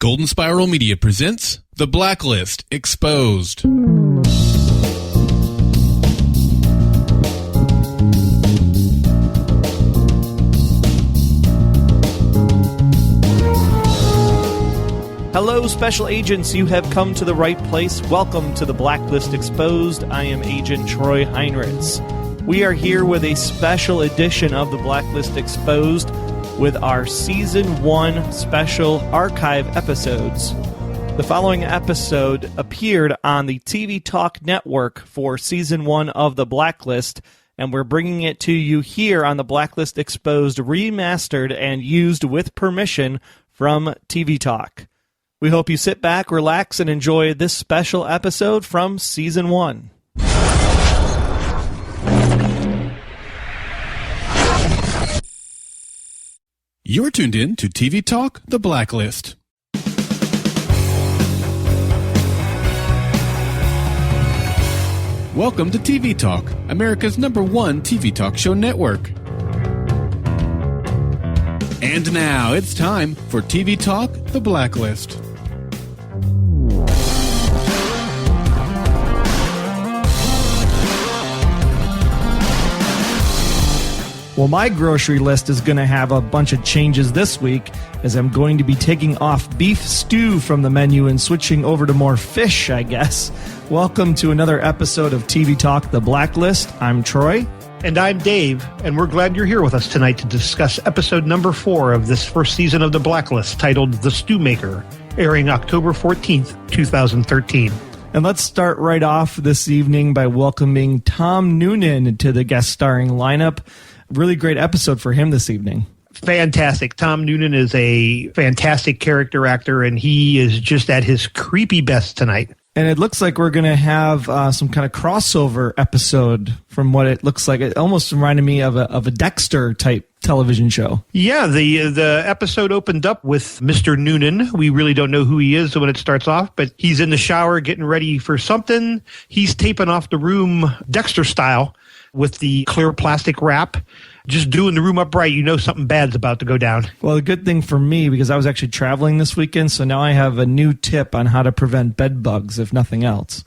Golden Spiral Media presents The Blacklist Exposed. Hello, special agents. You have come to the right place. Welcome to The Blacklist Exposed. I am Agent Troy Heinrichs. We are here with a special edition of The Blacklist Exposed with our Season 1 special archive episodes. The following episode appeared on the TV Talk Network for Season 1 of The Blacklist, and we're bringing it to you here on The Blacklist Exposed, remastered and used with permission from TV Talk. We hope you sit back, relax, and enjoy this special episode from Season 1. You're tuned in to TV Talk, The Blacklist. Welcome to TV Talk, America's #1 TV talk show network. And now it's time for TV Talk, The Blacklist. Well, my grocery list is going to have a bunch of changes this week, as I'm going to be taking off beef stew from the menu and switching over to more fish, I guess. Welcome to another episode of TV Talk, The Blacklist. I'm Troy. And I'm Dave, and we're glad you're here with us tonight to discuss episode number 4 of this first season of The Blacklist, titled The Stewmaker, airing October 14th, 2013. And let's start right off this evening by welcoming Tom Noonan to the guest starring lineup. Really great episode for him this evening. Fantastic. Tom Noonan is a fantastic character actor, and he is just at his creepy best tonight. And it looks like we're going to have some kind of crossover episode from what it looks like. It almost reminded me of a Dexter-type television show. Yeah, the episode opened up with Mr. Noonan. We really don't know who he is when it starts off, but he's in the shower getting ready for something. He's taping off the room Dexter style with the clear plastic wrap. Just doing the room upright, you know something bad's about to go down. Well, the good thing for me, because I was actually traveling this weekend, so now I have a new tip on how to prevent bed bugs, if nothing else.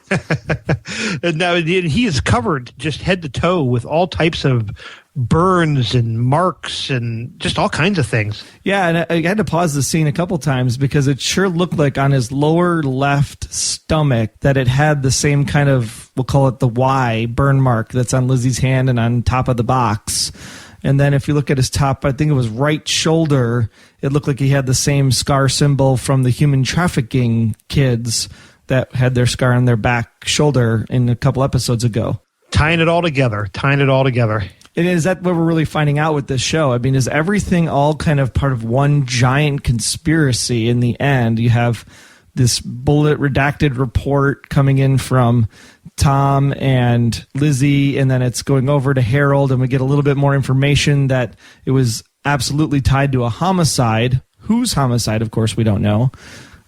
And now he is covered just head to toe with all types of burns and marks and just all kinds of things. Yeah, and I had to pause the scene a couple times because it sure looked like on his lower left stomach that it had the same kind of, we'll call it the Y burn mark that's on Lizzie's hand and on top of the box. And then if you look at his top, I think it was right shoulder, it looked like he had the same scar symbol from the human trafficking kids that had their scar on their back shoulder in a couple episodes ago. Tying it all together. And is that what we're really finding out with this show? I mean, is everything all kind of part of one giant conspiracy in the end? You have this bullet redacted report coming in from Tom and Lizzie, and then it's going over to Harold, and we get a little bit more information that it was absolutely tied to a homicide. Whose homicide, of course, we don't know.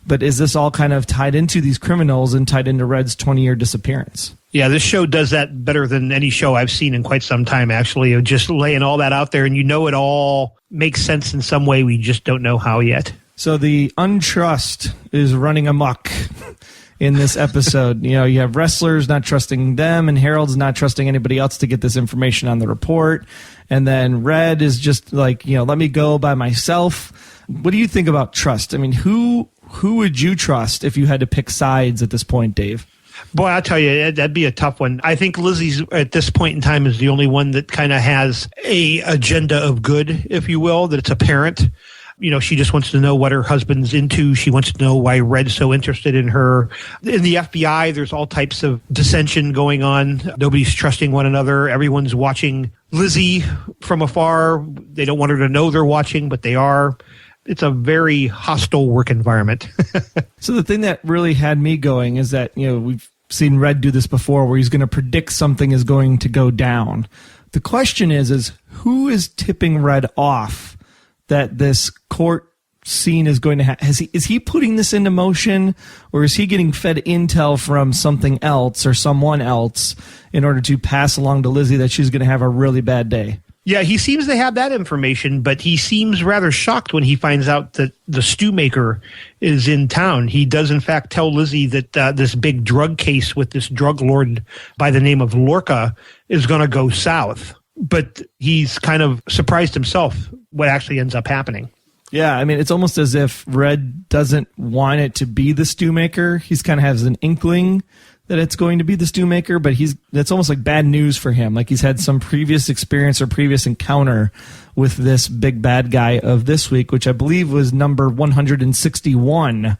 But is this all kind of tied into these criminals and tied into Red's 20-year disappearance? Yeah, this show does that better than any show I've seen in quite some time, actually, of just laying all that out there, and you know it all makes sense in some way. We just don't know how yet. So the untrust is running amok in this episode. You know, you have Ressler's not trusting them, and Harold's not trusting anybody else to get this information on the report. And then Red is just like, you know, let me go by myself. What do you think about trust? I mean, who would you trust if you had to pick sides at this point, Dave? Boy, I'll tell you, that'd be a tough one. I think Lizzie's, at this point in time, is the only one that kind of has a agenda of good, if you will, that it's apparent. You know, she just wants to know what her husband's into. She wants to know why Red's so interested in her. In the FBI, there's all types of dissension going on. Nobody's trusting one another. Everyone's watching Lizzie from afar. They don't want her to know they're watching, but they are. It's a very hostile work environment. So the thing that really had me going is that, you know, we've seen Red do this before where he's going to predict something is going to go down. The question is who is tipping Red off that this court scene is going to have? Is he putting this into motion, or is he getting fed intel from something else or someone else in order to pass along to Lizzie that she's going to have a really bad day? Yeah, he seems to have that information, but he seems rather shocked when he finds out that the Stewmaker is in town. He does, in fact, tell Lizzie that this big drug case with this drug lord by the name of Lorca is going to go south. But he's kind of surprised himself what actually ends up happening. Yeah, I mean, it's almost as if Red doesn't want it to be the Stewmaker. He's kind of has an inkling that it's going to be the Stewmaker, but that's almost like bad news for him. Like he's had some previous experience or previous encounter with this big bad guy of this week, which I believe was number 161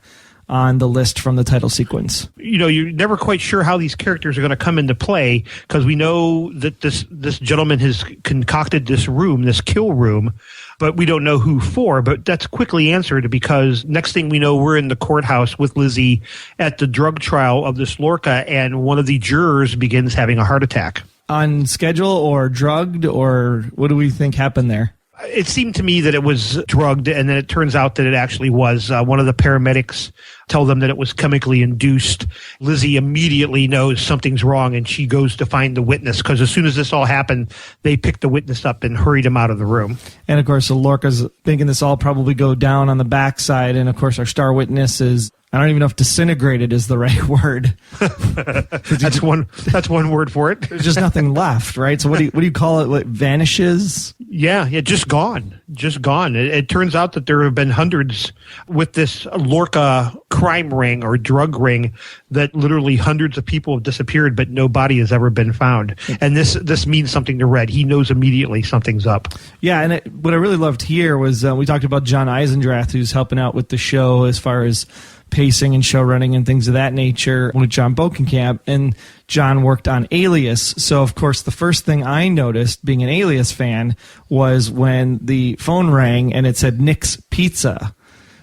on the list from the title sequence. You know, you're never quite sure how these characters are going to come into play, because we know that this gentleman has concocted this room, this kill room, but we don't know who for. But that's quickly answered, because next thing we know, we're in the courthouse with Lizzie at the drug trial of this Lorca, and one of the jurors begins having a heart attack. On schedule or drugged, or what do we think happened there? It seemed to me that it was drugged, and then it turns out that it actually was. One of the paramedics tell them that it was chemically induced. Lizzie immediately knows something's wrong, and she goes to find the witness, because as soon as this all happened, they picked the witness up and hurried him out of the room. And, of course, Lorca's thinking this all probably go down on the backside, and, of course, our star witness is, I don't even know if disintegrated is the right word. That's one word for it. There's just nothing left, right? So what do you call it? What vanishes? Yeah, just gone. It turns out that there have been hundreds with this Lorca crime ring or drug ring, that literally hundreds of people have disappeared, but no body has ever been found. And this means something to Red. He knows immediately something's up. Yeah, and what I really loved here was we talked about John Eisendrath, who's helping out with the show as far as pacing and show running and things of that nature with John Bokenkamp, and John worked on Alias. So, of course, the first thing I noticed, being an Alias fan, was when the phone rang and it said Nick's Pizza.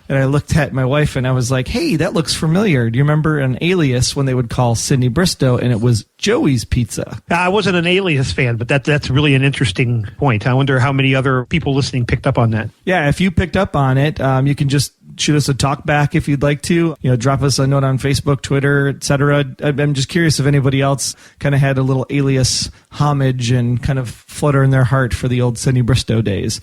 And I looked at my wife and I was like, hey, that looks familiar. Do you remember an Alias when they would call Sidney Bristow and it was Joey's Pizza? I wasn't an Alias fan, but that's really an interesting point. I wonder how many other people listening picked up on that. Yeah, if you picked up on it, you can just shoot us a talkback if you'd like to. Drop us a note on Facebook, Twitter, etc. I'm just curious if anybody else kind of had a little Alias homage and kind of flutter in their heart for the old Sidney Bristow days.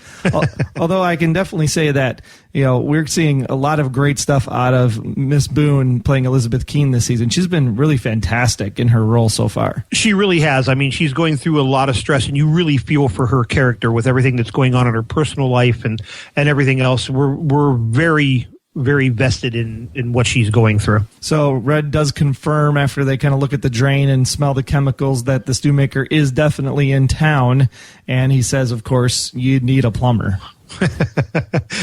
Although I can definitely say that we're seeing a lot of great stuff out of Miss Boone playing Elizabeth Keene this season. She's been really fantastic in her role so far. She really has. I mean, she's going through a lot of stress, and you really feel for her character with everything that's going on in her personal life and everything else. We're very, very vested in what she's going through. So Red does confirm after they kind of look at the drain and smell the chemicals that the Stewmaker is definitely in town. And he says, of course, you'd need a plumber.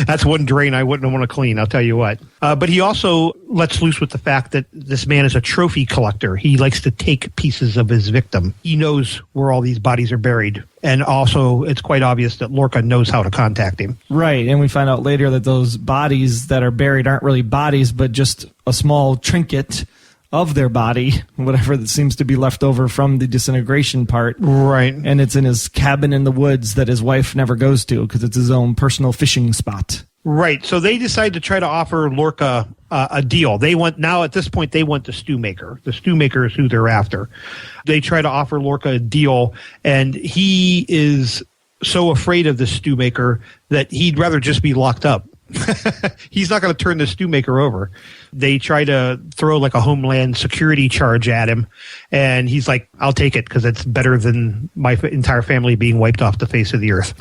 That's one drain I wouldn't want to clean, I'll tell you what. But he also lets loose with the fact that this man is a trophy collector. He likes to take pieces of his victim. He knows where all these bodies are buried. And also, it's quite obvious that Lorca knows how to contact him. Right, and we find out later that those bodies that are buried aren't really bodies, but just a small trinket of their body, whatever that seems to be left over from the disintegration part. Right. And it's in his cabin in the woods that his wife never goes to because it's his own personal fishing spot. Right. So they decide to try to offer Lorca a deal. Now at this point, they want the Stewmaker. The Stewmaker is who they're after. They try to offer Lorca a deal, and he is so afraid of the Stewmaker that he'd rather just be locked up. He's not going to turn the Stewmaker over. They try to throw like a Homeland Security charge at him, and he's like, I'll take it because it's better than my entire family being wiped off the face of the earth.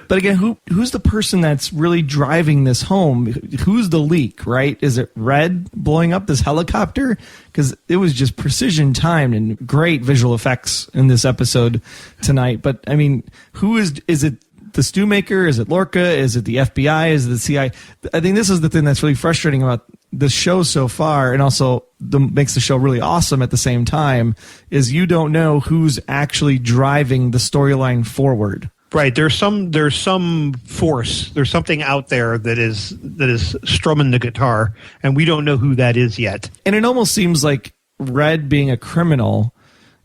But again, who's the person that's really driving this home? Who's the leak, right? Is it Red blowing up this helicopter? Because it was just precision timed and great visual effects in this episode tonight. But, I mean, is it the Stewmaker? Is it Lorca? Is it the FBI? Is it the CIA? I think this is the thing that's really frustrating about the show so far, and also makes the show really awesome at the same time, is you don't know who's actually driving the storyline forward. Right. There's some force. There's something out there that is strumming the guitar, and we don't know who that is yet. And it almost seems like Red, being a criminal,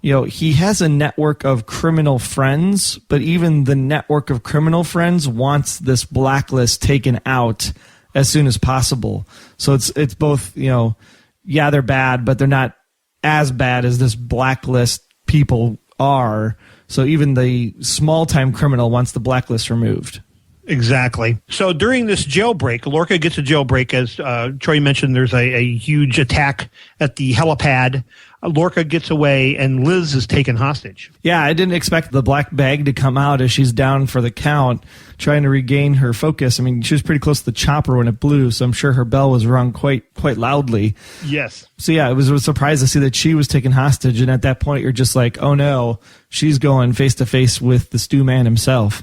he has a network of criminal friends, but even the network of criminal friends wants this blacklist taken out as soon as possible. So it's both, they're bad, but they're not as bad as this blacklist people are. So even the small-time criminal wants the blacklist removed. Exactly. So during this jailbreak, Lorca gets a jailbreak. As Troy mentioned, there's a huge attack at the helipad. Lorca gets away, and Liz is taken hostage. Yeah, I didn't expect the black bag to come out as she's down for the count, trying to regain her focus. I mean, she was pretty close to the chopper when it blew, so I'm sure her bell was rung quite loudly. Yes. So yeah, it was a surprise to see that she was taken hostage, and at that point, you're just like, oh no, she's going face-to-face with the stew man himself.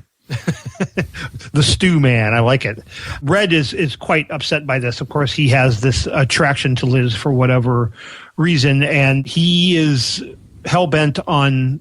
The stew man, I like it. Red is quite upset by this. Of course, he has this attraction to Liz for whatever reason, and he is hell-bent on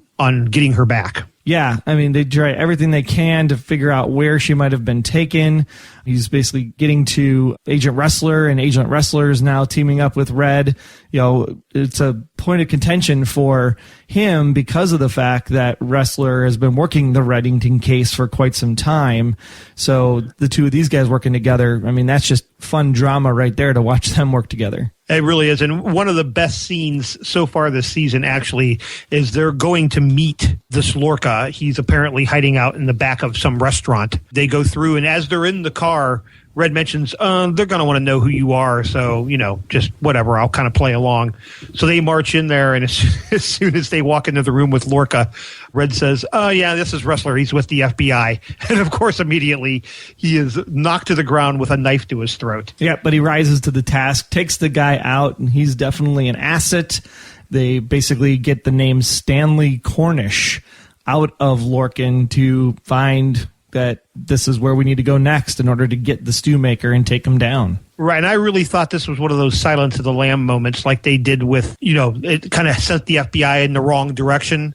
getting her back. Yeah, I mean, they try everything they can to figure out where she might have been taken. He's basically getting to Agent Ressler, and Agent Ressler is now teaming up with Red. You know, it's a point of contention for him because of the fact that Ressler has been working the Reddington case for quite some time. So the two of these guys working together, I mean, that's just fun drama right there to watch them work together. It really is. And one of the best scenes so far this season, actually, is they're going to meet this Lorca. He's apparently hiding out in the back of some restaurant. They go through, and as they're in the car, Red mentions, they're going to want to know who you are. So, just whatever. I'll kind of play along. So they march in there, and as soon as they walk into the room with Lorca, Red says, oh, yeah, this is Ressler. He's with the FBI. And, of course, immediately he is knocked to the ground with a knife to his throat. Yeah, but he rises to the task, takes the guy out, and he's definitely an asset. They basically get the name Stanley Cornish out of Lorcan to find that this is where we need to go next in order to get the Stewmaker and take him down. Right, and I really thought this was one of those Silence of the Lamb moments like they did with, it kind of sent the FBI in the wrong direction.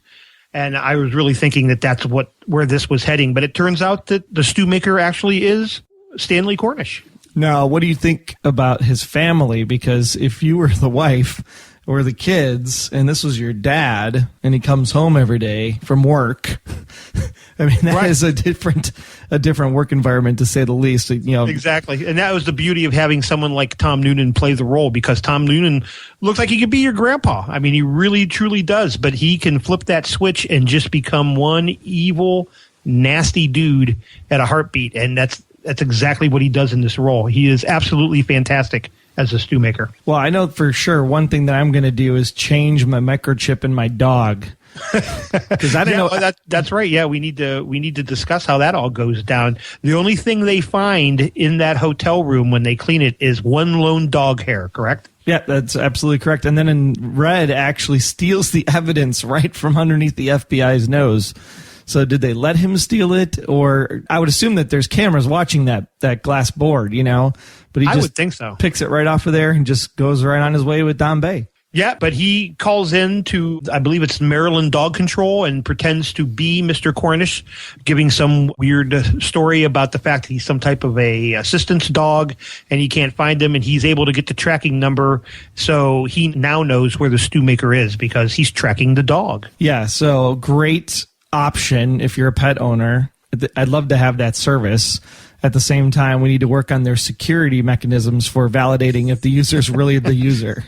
And I was really thinking that that's where this was heading. But it turns out that the Stewmaker actually is Stanley Cornish. Now, what do you think about his family? Because if you were the wife or the kids and this was your dad and he comes home every day from work, I mean, that is a different work environment, to say the least. Exactly. And that was the beauty of having someone like Tom Noonan play the role, because Tom Noonan looks like he could be your grandpa. I mean, he really, truly does. But he can flip that switch and just become one evil, nasty dude at a heartbeat. And that's exactly what he does in this role. He is absolutely fantastic as a Stewmaker. Well, I know for sure one thing that I'm going to do is change my microchip in my dog. Because I don't know. That's right. Yeah, we need to discuss how that all goes down. The only thing they find in that hotel room when they clean it is one lone dog hair. Correct? Yeah, that's absolutely correct. And then Red actually steals the evidence right from underneath the FBI's nose. So did they let him steal it? Or I would assume that there's cameras watching that glass board, But I would think so. Picks it right off of there and just goes right on his way with Don Bay. Yeah, but he calls in to, I believe it's Maryland Dog Control, and pretends to be Mr. Cornish, giving some weird story about the fact that he's some type of a assistance dog and he can't find him, and he's able to get the tracking number. So he now knows where the Stewmaker is because he's tracking the dog. Yeah, so great option if you're a pet owner. I'd love to have that service. At the same time, we need to work on their security mechanisms for validating if the user is really the user.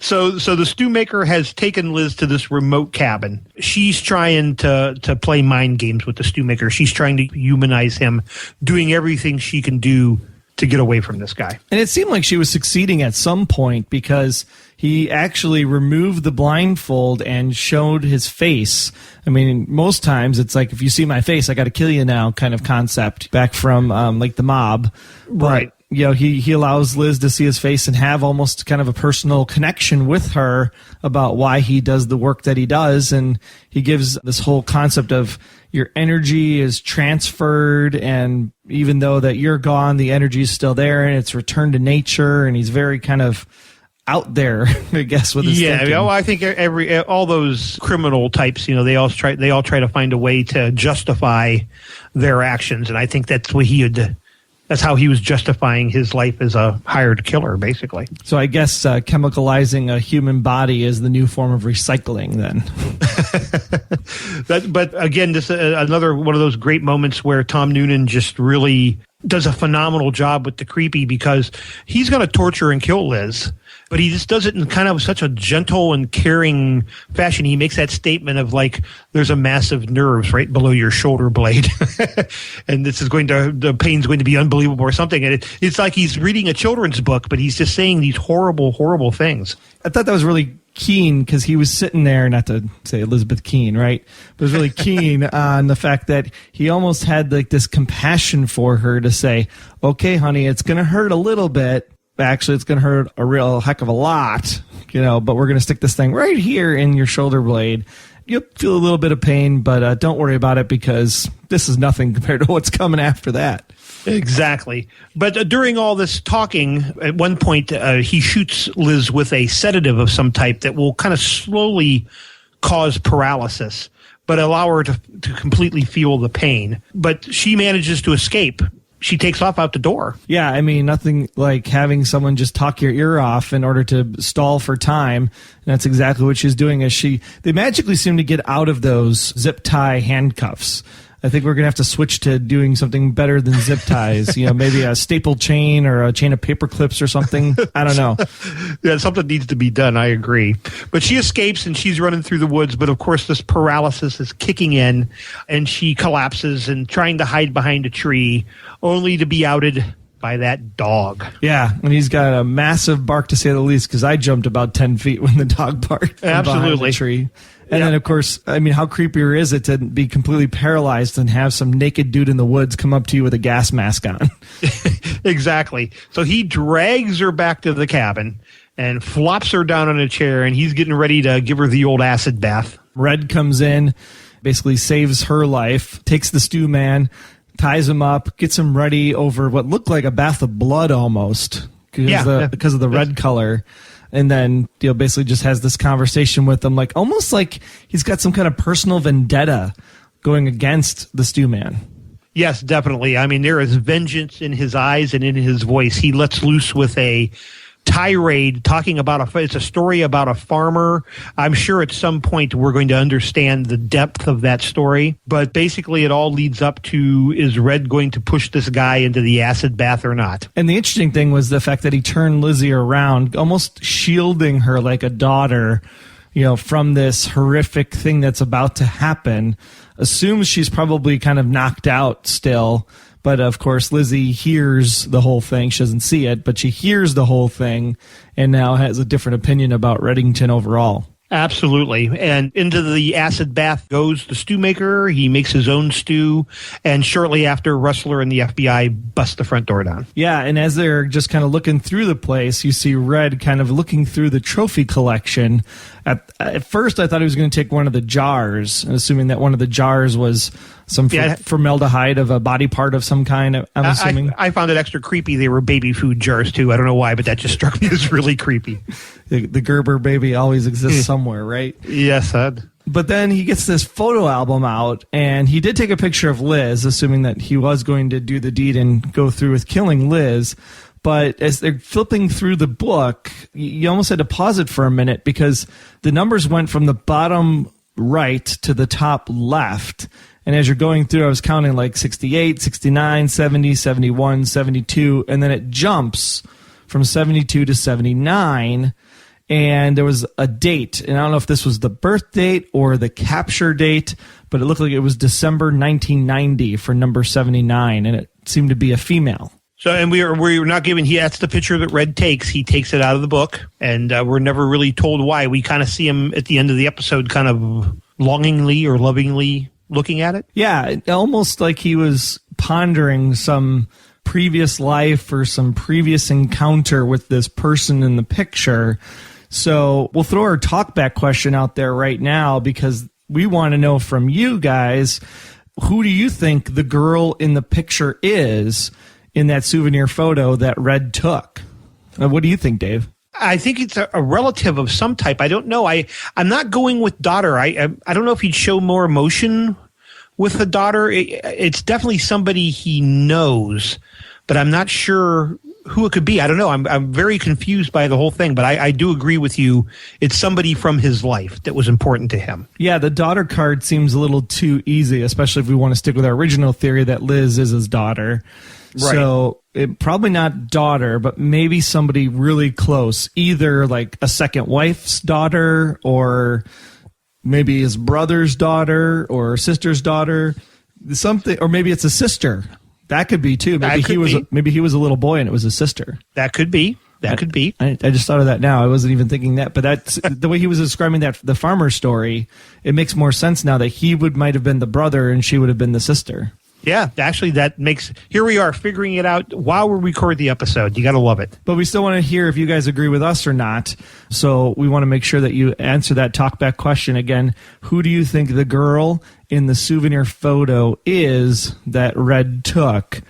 So the Stewmaker has taken Liz to this remote cabin. She's trying to play mind games with the Stewmaker. She's trying to humanize him, doing everything she can do to get away from this guy. And it seemed like she was succeeding at some point, because he actually removed the blindfold and showed his face. I mean, most times it's like, if you see my face, I got to kill you now kind of concept back from like the Mob. Right. But, he allows Liz to see his face and have almost kind of a personal connection with her about why he does the work that he does. And he gives this whole concept of your energy is transferred, and even though that you're gone, the energy is still there, and it's returned to nature. And he's very kind of out there, I guess, with his thinking. I think all those criminal types, they all try to find a way to justify their actions, and I think that's what that's how he was justifying his life as a hired killer, basically. So I guess chemicalizing a human body is the new form of recycling, then. But again, this another one of those great moments where Tom Noonan just really does a phenomenal job with the creepy, because he's going to torture and kill Liz. but he just does it in kind of such a gentle and caring fashion. He makes that statement of like, there's a massive nerves right below your shoulder blade. And the pain's going to be unbelievable or something. And it's like he's reading a children's book, but he's just saying these horrible, horrible things. I thought that was really keen because he was sitting there, not to say Elizabeth Keene, right? But was really keen on the fact that he almost had like this compassion for her to say, okay, honey, it's going to hurt a little bit. Actually, it's going to hurt a real heck of a lot, but we're going to stick this thing right here in your shoulder blade. You'll feel a little bit of pain, but don't worry about it because this is nothing compared to what's coming after that. Exactly. But during all this talking, at one point, he shoots Liz with a sedative of some type that will kind of slowly cause paralysis, but allow her to completely feel the pain. But she manages to escape. She takes off out the door. Yeah, I mean, nothing like having someone just talk your ear off in order to stall for time. And that's exactly what she's doing. They magically seem to get out of those zip tie handcuffs. I think we're going to have to switch to doing something better than zip ties. Maybe a staple chain or a chain of paper clips or something. I don't know. Yeah, something needs to be done. I agree. But she escapes and she's running through the woods. But of course, this paralysis is kicking in and she collapses and trying to hide behind a tree, only to be outed by that dog. Yeah, and he's got a massive bark to say the least, because I jumped about 10 feet when the dog barked from behind the tree. And then, of course, I mean, how creepier is it to be completely paralyzed and have some naked dude in the woods come up to you with a gas mask on? Exactly. So he drags her back to the cabin and flops her down on a chair, and he's getting ready to give her the old acid bath. Red comes in, basically saves her life, takes the stew man, ties him up, gets him ready over what looked like a bath of blood almost because of the red color. And then, basically just has this conversation with him, like almost like he's got some kind of personal vendetta going against the stew man. Yes, definitely. I mean, there is vengeance in his eyes and in his voice. He lets loose with a tirade talking about it's a story about a farmer. I'm sure at some point we're going to understand the depth of that story, but basically it all leads up to, is Red going to push this guy into the acid bath or not? And the interesting thing was the fact that he turned Lizzie around, almost shielding her like a daughter, from this horrific thing that's about to happen. Assumes she's probably kind of knocked out still. But, of course, Lizzie hears the whole thing. She doesn't see it, but she hears the whole thing and now has a different opinion about Reddington overall. Absolutely. And into the acid bath goes the Stewmaker. He makes his own stew. And shortly after, Ressler and the FBI bust the front door down. Yeah, and as they're just kind of looking through the place, you see Red kind of looking through the trophy collection. At first, I thought he was going to take one of the jars, assuming that one of the jars was some formaldehyde of a body part of some kind, I'm assuming. I found it extra creepy. They were baby food jars, too. I don't know why, but that just struck me as really creepy. The Gerber baby always exists somewhere, right? Yes, Ed. But then he gets this photo album out, and he did take a picture of Liz, assuming that he was going to do the deed and go through with killing Liz. But as they're flipping through the book, you almost had to pause it for a minute because the numbers went from the bottom right to the top left. And as you're going through, I was counting like 68, 69, 70, 71, 72, and then it jumps from 72 to 79. And there was a date, and I don't know if this was the birth date or the capture date, but it looked like it was December 1990 for number 79, and it seemed to be a female. So, and we're not given, that's the picture that Red takes. He takes it out of the book, and we're never really told why. We kind of see him at the end of the episode kind of longingly or lovingly looking at it. Yeah, almost like he was pondering some previous life or some previous encounter with this person in the picture. So we'll throw our talkback question out there right now because we want to know from you guys, who do you think the girl in the picture is in that souvenir photo that Red took? What do you think, Dave? I think it's a relative of some type. I don't know. I'm not going with daughter. I don't know if he'd show more emotion with the daughter. It's definitely somebody he knows, but I'm not sure who it could be. I don't know. I'm very confused by the whole thing, but I do agree with you. It's somebody from his life that was important to him. Yeah, the daughter card seems a little too easy, especially if we want to stick with our original theory that Liz is his daughter. Right. So probably not daughter, but maybe somebody really close, either like a second wife's daughter or maybe his brother's daughter or sister's daughter, something, or maybe it's a sister. That could be too. Maybe he was a little boy and it was his sister. That could be. Could be. I just thought of that now. I wasn't even thinking that, but that's the way he was describing the farmer story. It makes more sense now that he might have been the brother and she would have been the sister. Yeah, actually, here we are figuring it out while we record the episode. You got to love it. But we still want to hear if you guys agree with us or not. So we want to make sure that you answer that talkback question again. Who do you think the girl in the souvenir photo is that Red took?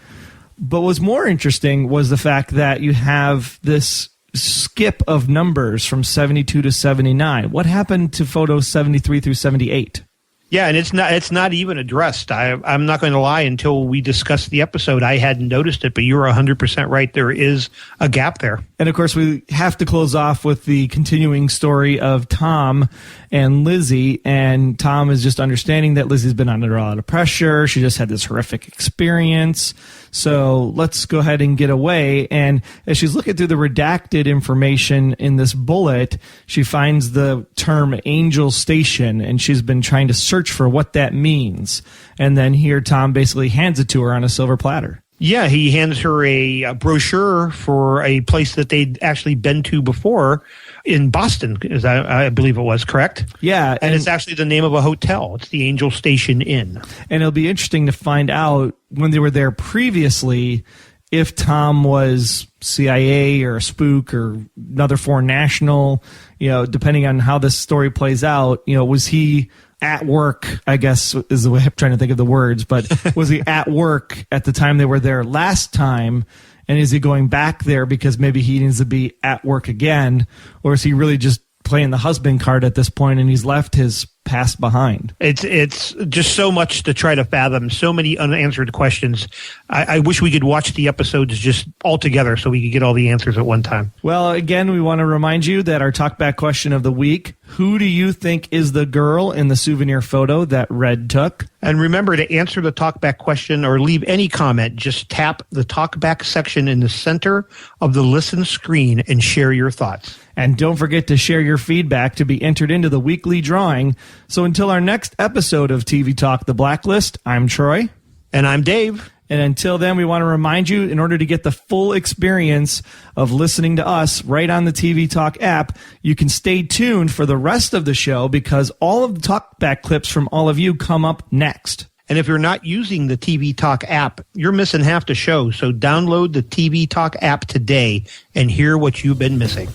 But what's more interesting was the fact that you have this skip of numbers from 72 to 79. What happened to photos 73 through 78? Yeah, and it's not even addressed. I'm not going to lie. Until we discussed the episode, I hadn't noticed it, but you're 100% right. There is a gap there. And, of course, we have to close off with the continuing story of Tom and Lizzie. And Tom is just understanding that Lizzie's been under a lot of pressure. She just had this horrific experience. So let's go ahead and get away. And as she's looking through the redacted information in this bullet, she finds the term Angel Station, and she's been trying to search for what that means. And then here Tom basically hands it to her on a silver platter. Yeah, he hands her a brochure for a place that they'd actually been to before in Boston, as I believe it was, correct? Yeah. And it's actually the name of a hotel. It's the Angel Station Inn. And it'll be interesting to find out when they were there previously if Tom was CIA or a spook or another foreign national, depending on how this story plays out, was he at work, I guess is the way I'm trying to think of the words, but was he at work at the time they were there last time? And is he going back there because maybe he needs to be at work again? Or is he really just playing the husband card at this point and he's left his past behind? It's just so much to try to fathom, so many unanswered questions. I wish we could watch the episodes just all together so we could get all the answers at one time. Well, again, we want to remind you that our talkback question of the week, who do you think is the girl in the souvenir photo that Red took? And remember, to answer the talkback question or leave any comment, just tap the talkback section in the center of the listen screen and share your thoughts. And don't forget to share your feedback to be entered into the weekly drawing. So until our next episode of TV Talk The Blacklist, I'm Troy. And I'm Dave. And until then, we want to remind you, in order to get the full experience of listening to us right on the TV Talk app, you can stay tuned for the rest of the show because all of the talkback clips from all of you come up next. And if you're not using the TV Talk app, you're missing half the show. So download the TV Talk app today and hear what you've been missing.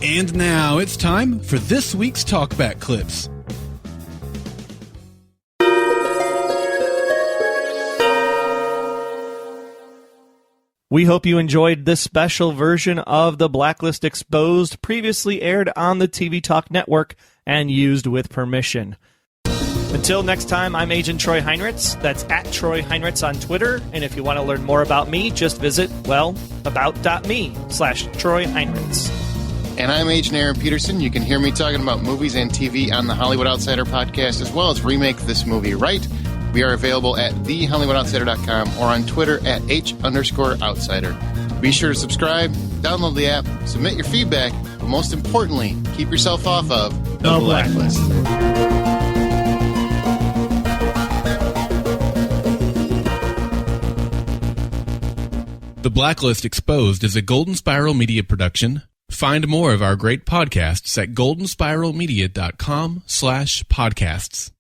And now it's time for this week's talkback clips. We hope you enjoyed this special version of the Blacklist Exposed, previously aired on the TV Talk network and used with permission. Until next time, I'm Agent Troy Heinritz. That's at Troy Heinritz on Twitter. And if you want to learn more about me, just visit, about.me/Troy Heinritz. And I'm Agent Aaron Peterson. You can hear me talking about movies and TV on the Hollywood Outsider podcast, as well as Remake This Movie Right. We are available at thehollywoodoutsider.com or on Twitter at H_outsider. Be sure to subscribe, download the app, submit your feedback, but most importantly, keep yourself off of the Blacklist. The Blacklist Exposed is a Golden Spiral Media production. Find more of our great podcasts at goldenspiralmedia.com/podcasts.